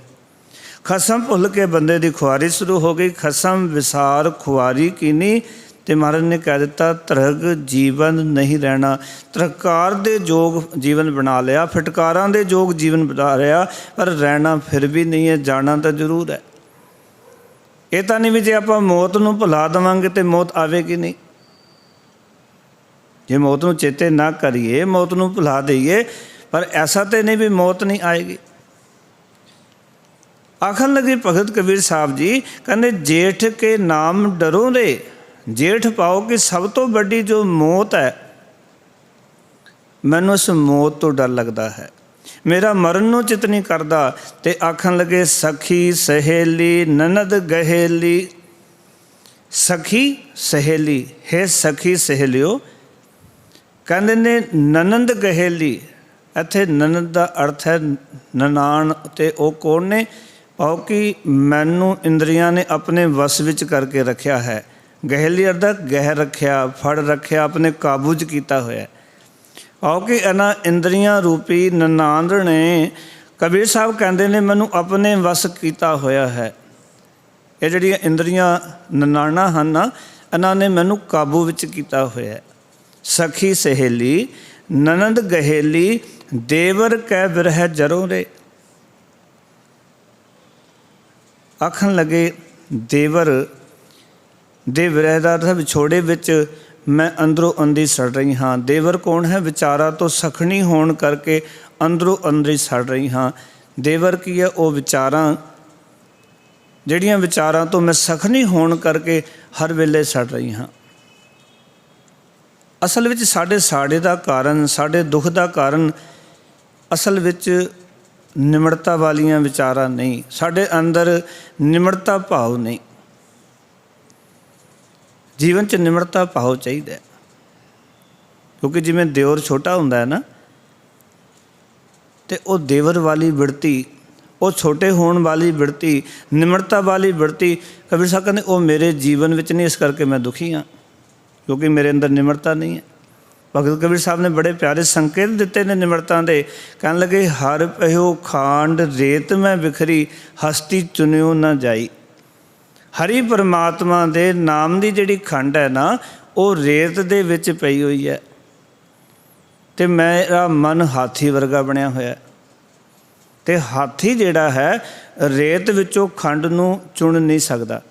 खसम भुल के बंदे की खुआरी शुरू हो गई। खसम विसार खुआरी किनी, तो महाराज ने कह दिता तरग जीवन नहीं रहना। तरकार दे जोग जीवन बना लिया, फिटकारां दे जोग जीवन बना लिया, पर रहना फिर भी नहीं है, जाना तो जरूर है। ये तो नहीं भी जे आप मौत नूं भुला देवांगे तो मौत आवेगी नहीं। जे मौत नूं चेते ना करिए, मौत नूं भुला दईए, पर ऐसा तो नहीं भी मौत नहीं आएगी। आखन लगे भगत कबीर साहब जी, कहते जेठ के नाम डरो रे। जेठ पाओ कि सब तो बड़ी जो मौत है, मैनू उस मौत तो डर लगता है, मेरा मरण नूं चित नहीं करता। तो आखन लगे सखी सहेली ननद गहेली। सखी सहेली, हे सखी सहेलियो, कहते ने ननंद गहेली। इत्थे ननद का अर्थ है ननान, ते ओ कौन ने? पाओ कि मैनू इंद्रियां ने अपने वस विच करके रखा है। गहेली अर्थ गह रखिया, फड़ रखिया, अपने काबू च किया होया। आओ कि इन्हां इंद्रियां रूपी ननान ने, कबीर साहब कहते ने मैनू अपने वस किया होया है। ये जिहड़ियां इंद्रियां ननाना हैं ना, इन्हां ने मैनू काबू विच किया होया है। सखी सहेली ननंद गहेली, देवर कै बिरह जरो रे। आखन लगे देवर दे विरह का अर्थ विछोड़े विच मैं अंदरों अंदरी सड़ रही हाँ। देवर कौन है? विचारा तो सखनी होने करके अंदरों अंदरी सड़ रही हाँ। देवर की है? वो विचारां जिहड़ियां विचारां तो मैं सखनी होने करके हर वेले सड़ रही हाँ। असल विच साडे साड़े का कारण, साडे दुख का कारण असल विच निमड़ता वालियां विचारां नहीं, साडे अंदर निमड़ता भाव नहीं। जीवन च निमड़ता भाव चाहिए। क्योंकि जिवें दिओर छोटा हुंदा है ना, तो वो देवर वाली बिरती, वो छोटे होने वाली बिरती, निमड़ता वाली बिरती, कबीर साहब कहते वो मेरे जीवन विच नहीं, इस करके मैं दुखी हाँ, क्योंकि मेरे अंदर निमड़ता नहीं है। भगत कबीर साहब ने बड़े प्यारे संकेत दिते ने निमड़ता दे। कहने लगे हर पहो खांड रेत में बिखरी, हस्ती चुनियो ना जाई। हरि परमात्मा दे नाम की जिहड़ी खंड है ना, वो रेत दे विच पई हुई है, तो मेरा मन हाथी वर्गा बनया होया। तो हाथी जिहड़ा है रेत विचों खंड नूं चुन नहीं सकता,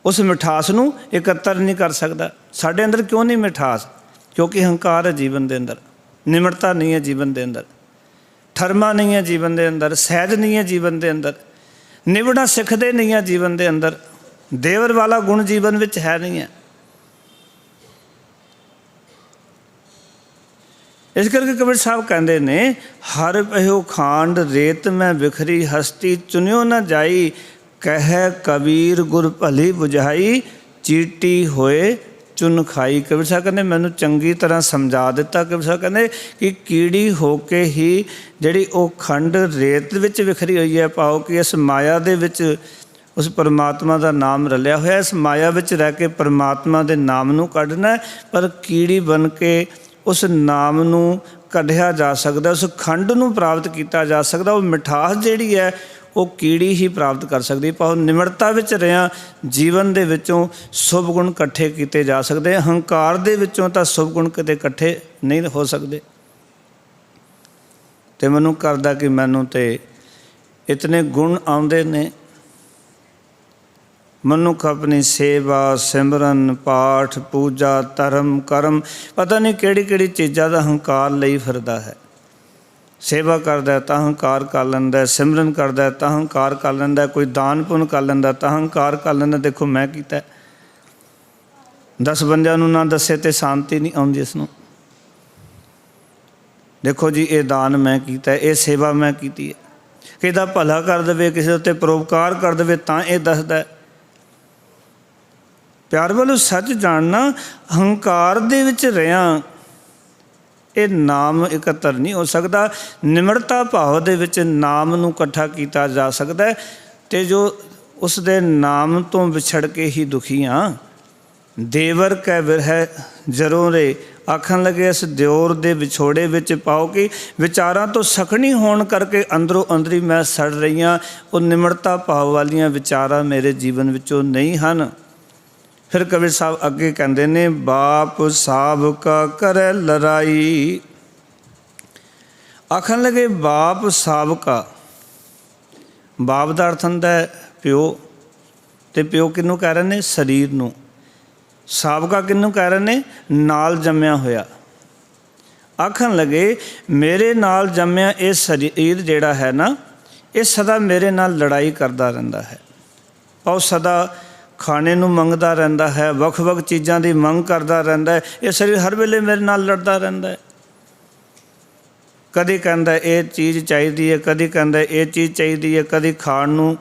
उस मिठास नूं एकत्र नहीं कर सकता। साडे अंदर क्यों नहीं मिठास? क्योंकि हंकार है जीवन के अंदर, निमरता नहीं है जीवन के अंदर, ठरमा नहीं है जीवन के अंदर, सहज नहीं है जीवन के अंदर, निभना सिखते नहीं है जीवन के अंदर, देवर वाला गुण जीवन में है नहीं है। इस करके कबीर साहब कहते ने, हर पहो खांड रेत में बिखरी हस्ती, चुनियो न जाई कह कबीर गुर भली बुझाई, चीटी होए चुन खाई। कबीर साहब कहते मैनू चंगी तरह समझा दिता। कबीर साहब कहते कि कीड़ी होके ही जिहड़ी वो खंड रेत विच विखरी हुई है, पाओ कि इस माया दे विच उस परमात्मा का नाम रलिया होया, इस माया विच रह के परमात्मा के नाम नू कढ़ना, पर कीड़ी बन के उस नाम नू कढ़िया जा सकता, उस खंड नू प्राप्त किया जा सकता। वो मिठास जिहड़ी है वो कीड़ी ही प्राप्त कर सकती। पर निमरता विच रहिया जीवन दे विचों शुभ गुण इकट्ठे किए जा सकते, हंकार दे विचों तां शुभ गुण किते इकट्ठे नहीं हो सकते। तो मैनूं करदा कि मैनूं ते इतने गुण आउंदे ने, मनुख अपनी सेवा सिमरन पाठ पूजा धर्म कर्म पता नहीं किहड़ी किहड़ी चीज़ां दा हंकार लई फिरदा है। सेवा करदा है तां हंकार कर लैंदा, सिमरन करदा है तां हंकार कर लैंदा, कोई दान पुण्य कर लैंदा तां हंकार कर लैंदा, देखो मैं कीता 10 बंदियां नूं ना दस्से ते शांति नहीं आउंदी इसनूं। देखो जी ये दान मैं कीता, ये सेवा मैं कीती है, किसी दा भला कर देवे, किसी उत्ते परोपकार कर देवे तां ये दसदा है। प्यार वालों सच जानना, हंकार दे विच रहिया ये नाम इकत्तर नहीं हो सकता। निमरता भाव दे विच नाम नूं इकट्ठा किया जा सकता है। तो जो उस दे नाम तो विछड़ के ही दुखी हाँ, देवर कै विरह जरों रे आखन लगे, इस दिओर दे विछोड़े विच पाओ कि विचारां तो सखणी होण करके अंदरों अंदरी मैं सड़ रही हाँ। वो निमरता भाव वालियां विचारां मेरे जीवन विचों नहीं हन। फिर कबीर साहब अगे कहते ने, बाप साहब का करे लड़ाई। आखन लगे बाप साहब का, बाप का अर्थ होंदा है प्यो, तो प्यो किनू कह रहे ने? शरीर नू। साहब का किनू कह रहे ने? नाल जम्मिया होया। आखन लगे मेरे नाल जम्मिया ये शरीर जिहड़ा है ना, ये सदा मेरे नाल लड़ाई करता रहता है, और सदा खाने नूं मंगदा रहिंदा है, वख वख चीज़ां की मंग करता रहता है। ये शरीर हर वेले मेरे नाल लड़ता रहता है। कदी कहता ये चीज़ चाहिए है, कदी कहता ये चीज़ चाहिए है, कदी खाण नूं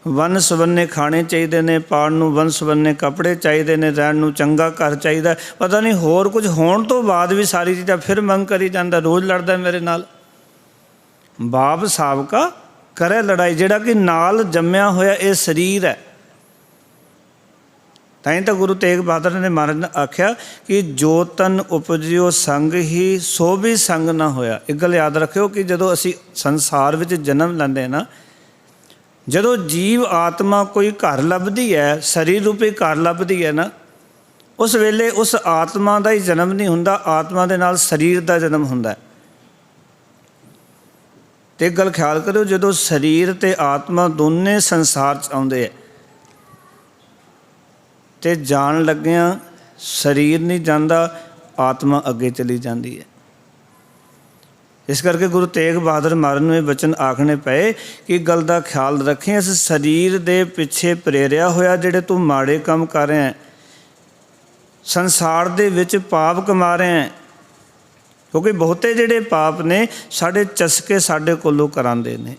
वन सवन्ने खाने चाहिए ने, पाण नूं वन सवन्ने कपड़े चाहिए ने, रहण नूं चंगा घर चाहिए, पता नहीं होर कुछ होण तो बाद भी सारी चीज़ां फिर मंग करी जाता, रोज़ लड़दा मेरे नाल। बाप साहब का करे लड़ाई, जिहड़ा कि नाल जम्मिया होया ये शरीर है। ताई तो गुरु तेग बहादुर ने महाराज ने आख्या कि जो तन उपजियो संग ही सो भी संग ना होया। एक गल याद रखियो कि जदों असी संसार विच जन्म लैंदे ना, जदों जीव आत्मा कोई घर लभदी है, शरीर रूपी घर लभदी है ना, उस वेले उस आत्मा का ही जन्म नहीं हुंदा, आत्मा दे नाल शरीर का जन्म हुंदा है। ते एक गल ख्याल करो, जदों शरीर ते आत्मा दोने संसार च आउंदे है ते जान लग्या शरीर नहीं जाता, आत्मा अगे चली जाती है। इस करके गुरु तेग बहादुर महाराज नूं ये वचन आखने पे कि गल का ख्याल रखें, इस शरीर दे पिछे प्रेरिया होया जिहड़े तू माड़े काम कर रहे हैं, संसार दे विच पाप कमा रहे हैं। क्योंकि बहुते जिहड़े पाप ने साडे चस्के साडे कोलों करांदे ने।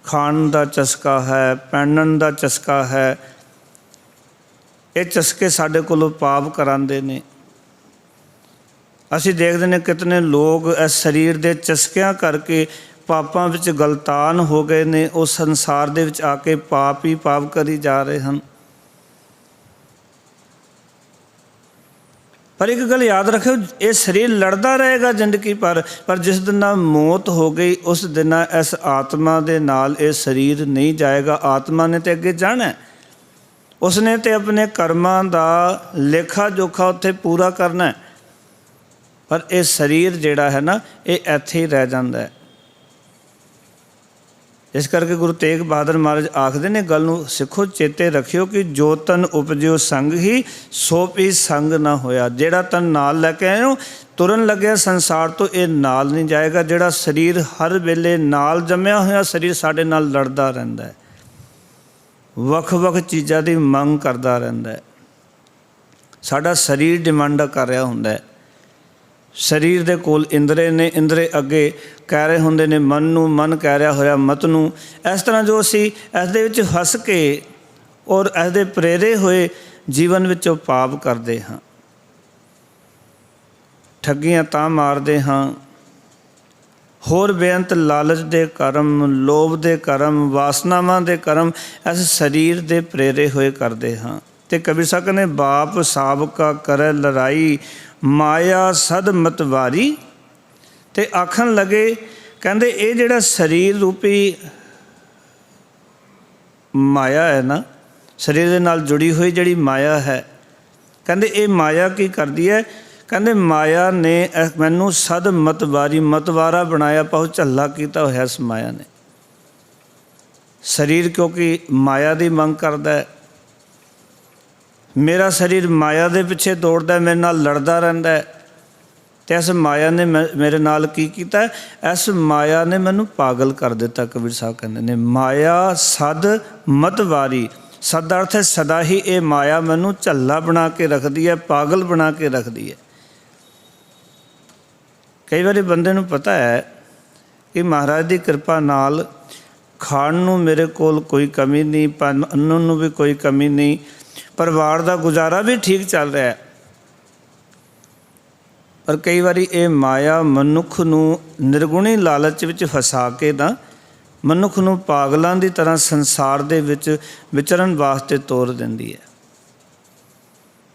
खाण दा चस्का है, पहनण दा चस्का है, ये चस्के साडे कोलों पाप करांदे ने। असीं देखदे ने कितने लोग इस शरीर दे चस्कियां करके पापां विच गलतान हो गए ने, उस संसार दे विच आके पाप ही पाप करी जा रहे हैं। पर एक गल याद रखो, ये शरीर लड़ता रहेगा जिंदगी पर जिस दिन मौत हो गई उस दिन इस आत्मा दे नाल ये शरीर नहीं जाएगा। आत्मा ने तो अगे जाना है, उसने तो अपने कर्मां दा लेखा जोखा उत्थे पूरा करना है, पर यह शरीर जिहड़ा है ना, ये इत्थे ही रह जाता है। इस करके गुरु तेग बहादुर महाराज आखते ने गल नूं सिखो चेते रखियो कि जो तन उपजियो संग ही सो भी संग ना होया। जेड़ा तन नाल लैके आए हो तुरन लग्या संसार तो ये नाल नहीं जाएगा। जेड़ा शरीर हर वेले नाल जम्मिया होया शरीर साडे नाल लड़दा रहिंदा है, वख वख चीज़ां दी मंग करदा रहिंदा है। साडा शरीर डिमांडा कर रहा हुंदा है। शरीर दे कोल इंद्रे ने, इंद्रे अगे कह रहे होंदे ने मन नूं, मन कह रहा होया मत नूं। इस तरह जो असी इस दे विच फस के और इस दे प्रेरे होए जीवन विचों पाप करते हाँ। ठगियां तां मारते हाँ, होर बेअंत लालच दे कर्म, लोभ दे कर्म, वासनावां दे कर्म इस शरीर दे प्रेरे होए करते हाँ। ते कबीर साहब कहने बाप साबका करे लड़ाई माया सद मतवारी। ते आखन लगे कहते ये जिहड़ा शरीर रूपी माया है ना, शरीर दे नाल जुड़ी हुई जिहड़ी माया है, कहते ये माया की करती है। कहते माया ने मैनू सद मतवारी, मतवारा बनाया, पाओ झल्ला किया होया इस माया ने। शरीर क्योंकि माया की मंग करता है, मेरा शरीर माया दे पिछे दौड़दा है, मेरे नाल लड़दा रहिंदा है। तो इस माया ने मेरे नाल की कीता है? इस माया ने मैनू पागल कर दिता। कबीर साहब कहते ने माया सद मतवारी। सद अर्थ है सदा ही ये माया मैनू झल्ला बना के रखती है, पागल बना के रखती है। कई बार बंदे नू पता है कि महाराज की कृपा नाल खाण नू मेरे कोल कोई कमी नहीं, पहनण नू भी कोई कमी नहीं, परिवार का गुजारा भी ठीक चल रहा है। पर कई बार ये माया मनुख नू निर्गुणी लालच विच फसा के ना मनुख नू पागलों की तरह संसार दे विच विचरण वास्ते तोर देंदी है।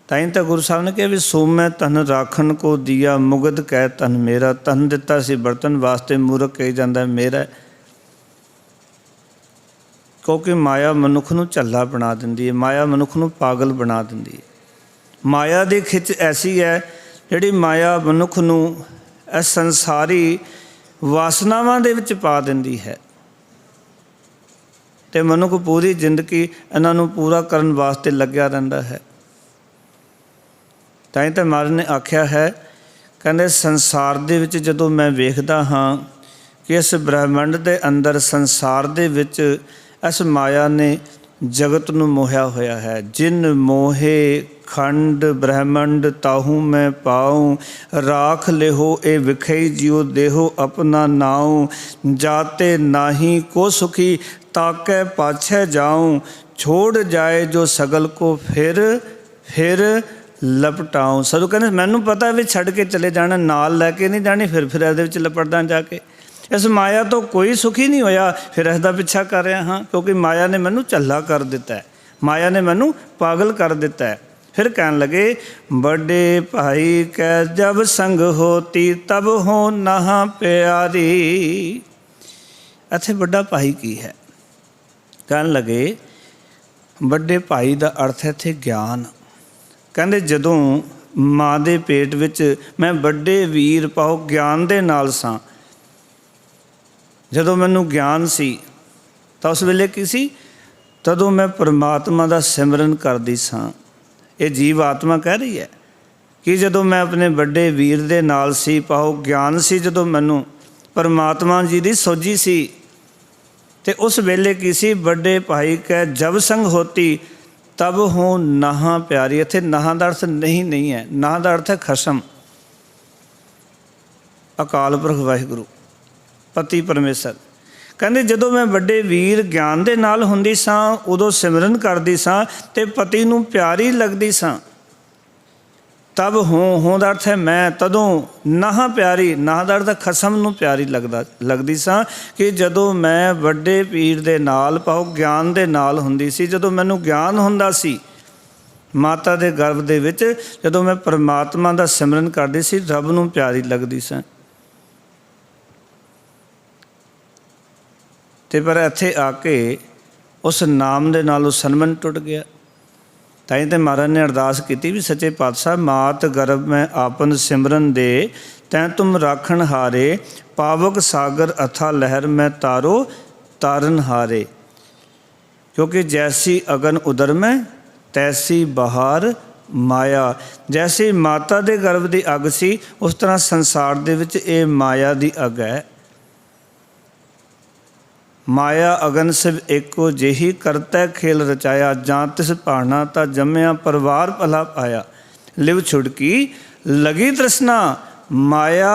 ताई तो गुरु साहब ने कहा भी सो मैं तन राखण को दिया मुगद कह तन मेरा। तन दिता सी बर्तन वास्ते, मूर्ख कही जाता है मेरा। क्योंकि माया मनुख नू झल्ला बना देंदी है, माया मनुख नू पागल बना देंदी है। माया की खिच ऐसी है जिहड़ी माया मनुख नू इस संसारी वासनावां दे विच पा देंदी है। ते मनुख पूरी जिंदगी इन्हां नू पूरा करन वास्ते लग्या रहिंदा है। ताईं तो महाराज ने आख्या है, कहंदे संसार दे विच जदों मैं वेखदा हाँ कि इस ब्रह्मंड दे अंदर संसार दे विच इस माया ने जगत नू मोहिया होया है। जिन मोहे खंड ब्रह्मंड ताहू मैं पाऊँ, राख लेहो ए विखई जियो देहो अपना नाऊँ। जाते नाही को सुखी ताकै पाछे जाऊँ, छोड़ जाए जो सगल को फिर लपटाऊँ। सदू कहने मैनू पता भी छड़ के चले जाना, नाल लैके नहीं जानी, फिर इहदे विच लपटदा जाके। इस माया तो कोई सुखी नहीं होया, फिर इसका पिछा कर रहा हाँ, क्योंकि माया ने मैनू झल्ला कर दिता है, माया ने मैनू पागल कर दिता है। फिर कहन लगे बड़े भाई कै जब संग होती तब हो नहा प्यारी। इत्थे बड़ा भाई की है? कहन लगे बड़े भाई का अर्थ है इत्थे ज्ञान। कहंदे जदों माँ के पेट विच मैं बड़े वीर पाओ ज्ञान दे नाल सां, जदों मैनू ज्ञान सी तो उस वेले की सी, तदों मैं परमात्मा का सिमरन करदी सां। ये जीव आत्मा कह रही है कि जदों मैं अपने बड़े वीर दे नाल सी, पाओ ज्ञान सी, जदों मैनू परमात्मा जी की सोझी सी, ते उस वेले की सी बड़े भाई कै जब संग होती तब हो नहा प्यारी। इत्थे नहा का अर्थ नहीं है, नहा का अर्थ है खसम, अकाल पुरख वाहिगुरू पति परमेश्वर। कहंदे जदों मैं बड़े वीर ज्ञान दे नाल हुंदी सां, उदों सिमरन करदी सां ते पति नूं प्यारी लगदी सां। तब हों दा अर्थ है मैं, तदों नहा प्यारी, नहा दा अर्थ खसम नूं प्यारी लगदी सां कि जदों मैं बड़े पीर दे नाल पाओ ज्ञान दे नाल हुंदी सी, जदों मैनूं ज्ञान हुंदा सी माता दे गर्भ दे विच, जदों मैं परमात्मा दा सिमरन करदी सी, रब नूं प्यारी लगदी सां। ते पर इत्थे आके उस नाम दे नाल सनमन टुट गया। ताई तो महाराज ने अरदास की भी सच्चे पातशाह मात गर्भ में आपन सिमरन दे, तैं तुम राखण हारे, पावक सागर अथा लहर में तारो तारन हारे, क्योंकि जैसी अगन उदर में तैसी बहार माया। जैसे माता दे गर्भ की अग सी, उस तरह संसार दे विच ये माया की अग है। माया अगन सिव एको जेही, करतै खेल रचाया। जां तिस भाना ता जम्मिया, परवार भला पाया। लिव छुड़की लगी तृष्णा, माया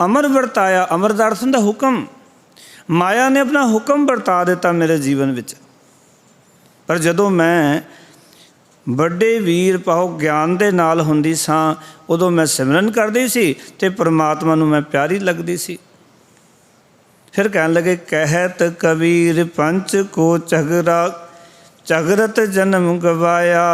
अमर वरताया। अमर दा अर्थ हुंदा हुक्म। माया ने अपना हुक्म वरता दिता मेरे जीवन विच। पर जदों मैं बड़े वीर पाओ ज्ञान दे नाल हुंदी सां, उदों मैं सिमरन करदी सी ते परमात्मा नूं मैं प्यारी लगदी सी। फिर कहन लगे, कहत कबीर पंच को झगड़ा, झगरत जन्म गवाया।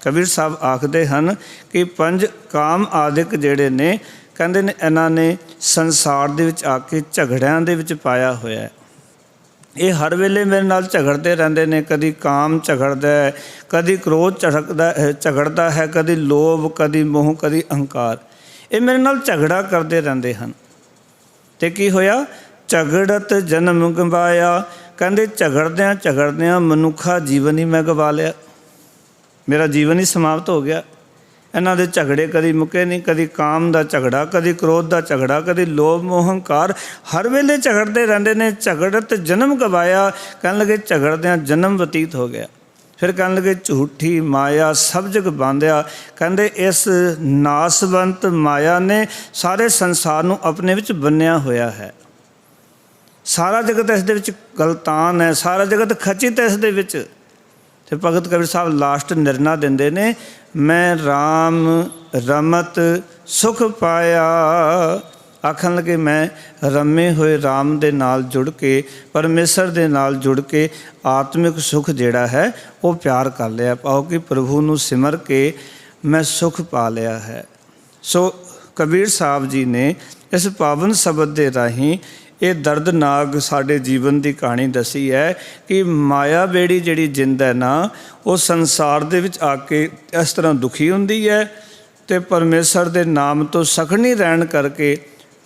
कबीर साहब आखदे हन कि पंज काम आदिक जिहड़े ने, कहंदे ने इन्हां ने संसार दे विच आके झगड़िਆਂ ਦੇ ਵਿੱਚ ਪਾਇਆ ਹੋਇਆ ਹੈ। ਇਹ ਹਰ ਵੇਲੇ ਮੇਰੇ ਨਾਲ ਝਗੜਦੇ ਰਹਿੰਦੇ ਨੇ। ਕਦੀ ਕਾਮ ਝਗੜਦਾ ਹੈ, ਕਦੀ ਕ੍ਰੋਧ ਝਗੜਦਾ ਹੈ, ਕਦੀ ਲੋਭ, ਕਦੀ ਮੋਹ, ਕਦੀ ਅਹੰਕਾਰ। ਇਹ ਮੇਰੇ ਨਾਲ ਝਗੜਾ ਕਰਦੇ ਰਹਿੰਦੇ ਹਨ। ਤੇ ਕੀ ਹੋਇਆ? ਝਗੜਤ ਜਨਮ ਗਵਾਇਆ। ਕਹਿੰਦੇ ਝਗੜਦਿਆਂ ਝਗੜਦਿਆਂ ਮਨੁੱਖਾ ਜੀਵਨ ਹੀ ਮੈਂ ਗਵਾ ਲਿਆ। ਮੇਰਾ ਜੀਵਨ ਹੀ ਸਮਾਪਤ ਹੋ ਗਿਆ। ਇਹਨਾਂ ਦੇ ਝਗੜੇ ਕਦੀ ਮੁੱਕੇ ਨਹੀਂ। ਕਦੀ ਕਾਮ ਦਾ ਝਗੜਾ, ਕਦੀ ਕ੍ਰੋਧ ਦਾ ਝਗੜਾ, ਕਦੀ ਲੋਭ ਮੋਹ ਹੰਕਾਰ, ਹਰ ਵੇਲੇ ਝਗੜਦੇ ਰਹਿੰਦੇ ਨੇ। ਝਗੜਤ ਜਨਮ ਗਵਾਇਆ। ਕਹਿਣ ਲੱਗੇ ਝਗੜਦਿਆਂ ਜਨਮ ਬਤੀਤ ਹੋ ਗਿਆ। ਫਿਰ ਕਹਿਣ ਲੱਗੇ ਝੂਠੀ ਮਾਇਆ ਸਭ ਜਗ ਬਾਂਧਿਆ। ਕਹਿੰਦੇ ਇਸ ਨਾਸਵੰਤ ਮਾਇਆ ਨੇ ਸਾਰੇ ਸੰਸਾਰ ਨੂੰ ਆਪਣੇ ਵਿੱਚ ਬੰਨਿਆ ਹੋਇਆ ਹੈ। ਸਾਰਾ ਜਗਤ ਇਸ ਦੇ ਵਿੱਚ ਗਲਤਾਨ ਹੈ, ਸਾਰਾ ਜਗਤ ਖਚਿਤ ਇਸ ਦੇ ਵਿੱਚ। ਤੇ ਭਗਤ ਕਬੀਰ ਸਾਹਿਬ ਲਾਸਟ ਨਿਰਣਾ ਦਿੰਦੇ ਨੇ, ਮੈਂ ਰਾਮ ਰਮਤ ਸੁਖ ਪਾਇਆ। ਆਖਣ ਲੱਗੇ ਮੈਂ ਰਮੇ ਹੋਏ ਰਾਮ ਦੇ ਨਾਲ ਜੁੜ ਕੇ, ਪਰਮੇਸ਼ਰ ਦੇ ਨਾਲ ਜੁੜ ਕੇ ਆਤਮਿਕ ਸੁਖ ਜਿਹੜਾ ਹੈ ਉਹ ਪਿਆਰ ਕਰ ਲਿਆ। ਪਾਓ ਕਿ ਪ੍ਰਭੂ ਨੂੰ ਸਿਮਰ ਕੇ ਮੈਂ ਸੁਖ ਪਾ ਲਿਆ ਹੈ। ਸੋ ਕਬੀਰ ਸਾਹਿਬ ਜੀ ਨੇ ਇਸ ਪਾਵਨ ਸ਼ਬਦ ਦੇ ਰਾਹੀਂ ਇਹ ਦਰਦਨਾਕ ਸਾਡੇ ਜੀਵਨ ਦੀ ਕਹਾਣੀ ਦੱਸੀ ਹੈ ਕਿ ਮਾਇਆ ਬੇੜੀ ਜਿਹੜੀ ਜਿੰਦ ਹੈ ਨਾ, ਉਹ ਸੰਸਾਰ ਦੇ ਵਿੱਚ ਆ ਕੇ ਇਸ ਤਰ੍ਹਾਂ ਦੁਖੀ ਹੁੰਦੀ ਹੈ ਅਤੇ ਪਰਮੇਸ਼ਰ ਦੇ ਨਾਮ ਤੋਂ ਸਖਣੀ ਰਹਿਣ ਕਰਕੇ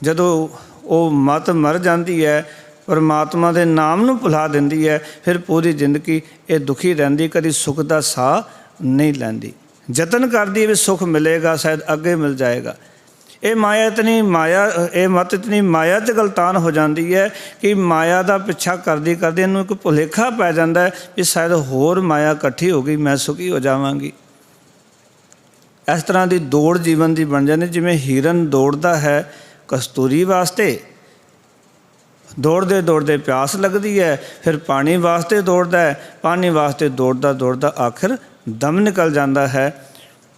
ਜਦੋਂ ਉਹ ਮਤ ਮਰ ਜਾਂਦੀ ਹੈ, ਪਰਮਾਤਮਾ ਦੇ ਨਾਮ ਨੂੰ ਭੁਲਾ ਦਿੰਦੀ ਹੈ, ਫਿਰ ਪੂਰੀ ਜ਼ਿੰਦਗੀ ਇਹ ਦੁਖੀ ਰਹਿੰਦੀ, ਕਦੀ ਸੁੱਖ ਦਾ ਸਾਹ ਨਹੀਂ ਲੈਂਦੀ। ਯਤਨ ਕਰਦੀ ਹੈ ਵੀ ਸੁੱਖ ਮਿਲੇਗਾ, ਸ਼ਾਇਦ ਅੱਗੇ ਮਿਲ ਜਾਏਗਾ। ਇਹ ਮਤ ਇਤਨੀ ਮਾਇਆ 'ਚ ਗਲਤਾਨ ਹੋ ਜਾਂਦੀ ਹੈ ਕਿ ਮਾਇਆ ਦਾ ਪਿੱਛਾ ਕਰਦੀ ਕਰਦੀ ਇਹਨੂੰ ਇੱਕ ਭੁਲੇਖਾ ਪੈ ਜਾਂਦਾ ਹੈ ਵੀ ਸ਼ਾਇਦ ਹੋਰ ਮਾਇਆ ਇਕੱਠੀ ਹੋ ਗਈ, ਮੈਂ ਸੁਖੀ ਹੋ ਜਾਵਾਂਗੀ। ਇਸ ਤਰ੍ਹਾਂ ਦੀ ਦੌੜ ਜੀਵਨ ਦੀ ਬਣ ਜਾਂਦੀ। ਜਿਵੇਂ ਹਿਰਨ ਦੌੜਦਾ ਹੈ ਕਸਤੂਰੀ ਵਾਸਤੇ, ਦੌੜਦੇ ਦੌੜਦੇ ਪਿਆਸ ਲੱਗਦੀ ਹੈ, ਫਿਰ ਪਾਣੀ ਵਾਸਤੇ ਦੌੜਦਾ ਹੈ, ਪਾਣੀ ਵਾਸਤੇ ਦੌੜਦਾ ਦੌੜਦਾ ਆਖਿਰ ਦਮ ਨਿਕਲ ਜਾਂਦਾ ਹੈ,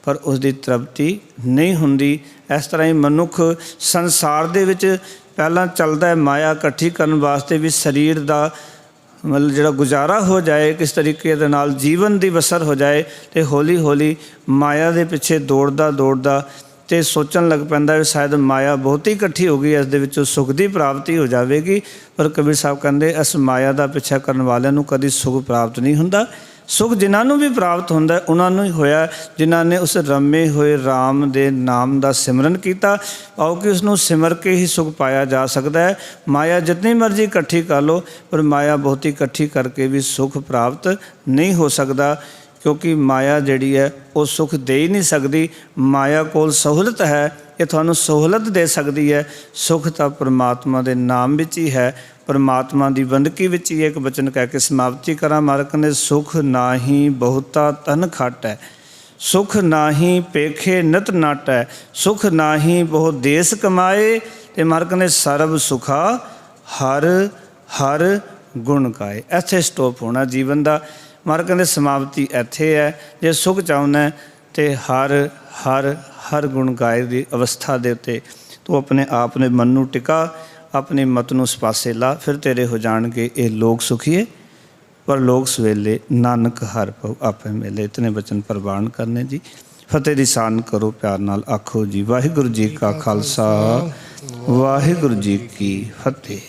ਪਰ ਉਸ ਦੀ ਤ੍ਰਿਪਤੀ ਨਹੀਂ ਹੁੰਦੀ। ਇਸ ਤਰ੍ਹਾਂ ਹੀ ਮਨੁੱਖ ਸੰਸਾਰ ਦੇ ਵਿੱਚ ਪਹਿਲਾਂ ਚੱਲਦਾ ਹੈ ਮਾਇਆ ਇਕੱਠੀ ਕਰਨ ਵਾਸਤੇ ਵੀ ਸਰੀਰ ਦਾ ਮਤਲਬ ਜਿਹੜਾ ਗੁਜ਼ਾਰਾ ਹੋ ਜਾਏ, ਕਿਸ ਤਰੀਕੇ ਦੇ ਨਾਲ ਜੀਵਨ ਦੀ ਬਸਰ ਹੋ ਜਾਏ, ਅਤੇ ਹੌਲੀ ਹੌਲੀ ਮਾਇਆ ਦੇ ਪਿੱਛੇ ਦੌੜਦਾ ਦੌੜਦਾ ਅਤੇ ਸੋਚਣ ਲੱਗ ਪੈਂਦਾ ਵੀ ਸ਼ਾਇਦ ਮਾਇਆ ਬਹੁਤੀ ਇਕੱਠੀ ਹੋ ਗਈ, ਇਸ ਦੇ ਵਿੱਚੋਂ ਸੁੱਖ ਦੀ ਪ੍ਰਾਪਤੀ ਹੋ ਜਾਵੇਗੀ। ਪਰ ਕਬੀਰ ਸਾਹਿਬ ਕਹਿੰਦੇ ਇਸ ਮਾਇਆ ਦਾ ਪਿੱਛਾ ਕਰਨ ਵਾਲਿਆਂ ਨੂੰ ਕਦੀ ਸੁੱਖ ਪ੍ਰਾਪਤ ਨਹੀਂ ਹੁੰਦਾ। ਸੁੱਖ ਜਿਨ੍ਹਾਂ ਨੂੰ ਵੀ ਪ੍ਰਾਪਤ ਹੁੰਦਾ ਉਹਨਾਂ ਨੂੰ ਹੀ ਹੋਇਆ ਜਿਨ੍ਹਾਂ ਨੇ ਉਸ ਰਮੇ ਹੋਏ ਰਾਮ ਦੇ ਨਾਮ ਦਾ ਸਿਮਰਨ ਕੀਤਾ। ਆਓ ਕਿ ਉਸਨੂੰ ਸਿਮਰ ਕੇ ਹੀ ਸੁੱਖ ਪਾਇਆ ਜਾ ਸਕਦਾ ਹੈ। ਮਾਇਆ ਜਿਤਨੀ ਮਰਜ਼ੀ ਇਕੱਠੀ ਕਰ ਲਓ, ਪਰ ਮਾਇਆ ਬਹੁਤੀ ਇਕੱਠੀ ਕਰਕੇ ਵੀ ਸੁੱਖ ਪ੍ਰਾਪਤ ਨਹੀਂ ਹੋ ਸਕਦਾ, ਕਿਉਂਕਿ ਮਾਇਆ ਜਿਹੜੀ ਹੈ ਉਹ ਸੁੱਖ ਦੇ ਹੀ ਨਹੀਂ ਸਕਦੀ। ਮਾਇਆ ਕੋਲ ਸਹੂਲਤ ਹੈ, ਇਹ ਤੁਹਾਨੂੰ ਸਹੂਲਤ ਦੇ ਸਕਦੀ ਹੈ। ਸੁੱਖ ਤਾਂ ਪਰਮਾਤਮਾ ਦੇ ਨਾਮ ਵਿੱਚ ਹੀ ਹੈ, ਪਰਮਾਤਮਾ ਦੀ ਬੰਦਗੀ ਵਿੱਚ ਹੀ। ਇੱਕ ਬਚਨ ਕਹਿ ਕੇ ਸਮਾਪਤੀ ਕਰਾਂ। ਮਾਰਕ ਕਹਿੰਦੇ ਸੁਖ ਨਾਹੀ ਬਹੁਤਾ ਤਨ ਖਾਟੈ, ਸੁਖ ਨਾਹੀ ਪੇਖੇ ਨਿਤ ਨਾਟੈ, ਸੁਖ ਨਾਹੀ ਬਹੁ ਦੇਸ ਕਮਾਏ। ਅਤੇ ਮਾਰਕ ਕਹਿੰਦੇ ਸਰਬ ਸੁਖਾ ਹਰ ਹਰ ਗੁਣ ਗਾਏ। ਇੱਥੇ ਸਟੋਪ ਹੋਣਾ ਜੀਵਨ ਦਾ। ਮਾਰਕ ਕਹਿੰਦੇ ਸਮਾਪਤੀ ਇੱਥੇ ਹੈ। ਜੇ ਸੁੱਖ ਚਾਹੁੰਦਾ ਅਤੇ ਹਰ ਹਰ ਹਰ ਗੁਣ ਗਾਏ ਦੀ ਅਵਸਥਾ ਦੇ ਉੱਤੇ ਤੂੰ ਆਪਣੇ ਆਪ ਨੇ ਮਨ ਨੂੰ ਟਿਕਾ, ਆਪਣੀ ਮਤ ਨੂੰ ਉਸ ਪਾਸੇ ਲਾ, ਫਿਰ ਤੇਰੇ ਹੋ ਜਾਣਗੇ ਇਹ ਲੋਕ ਸੁਖੀਏ ਪਰ ਲੋਕ ਸਵੇਲੇ ਨਾਨਕ ਹਰਿ ਭਉ ਆਪੇ ਮਿਲੇ। ਇਤਨੇ ਬਚਨ ਪ੍ਰਵਾਨ ਕਰਨੇ ਜੀ। ਫਤਿਹ ਦੀ ਸਾਨ ਕਰੋ ਪਿਆਰ ਨਾਲ, ਆਖੋ ਜੀ ਵਾਹਿਗੁਰੂ ਜੀ ਕਾ ਖਾਲਸਾ ਵਾਹਿਗੁਰੂ ਜੀ ਕੀ ਫਤਿਹ।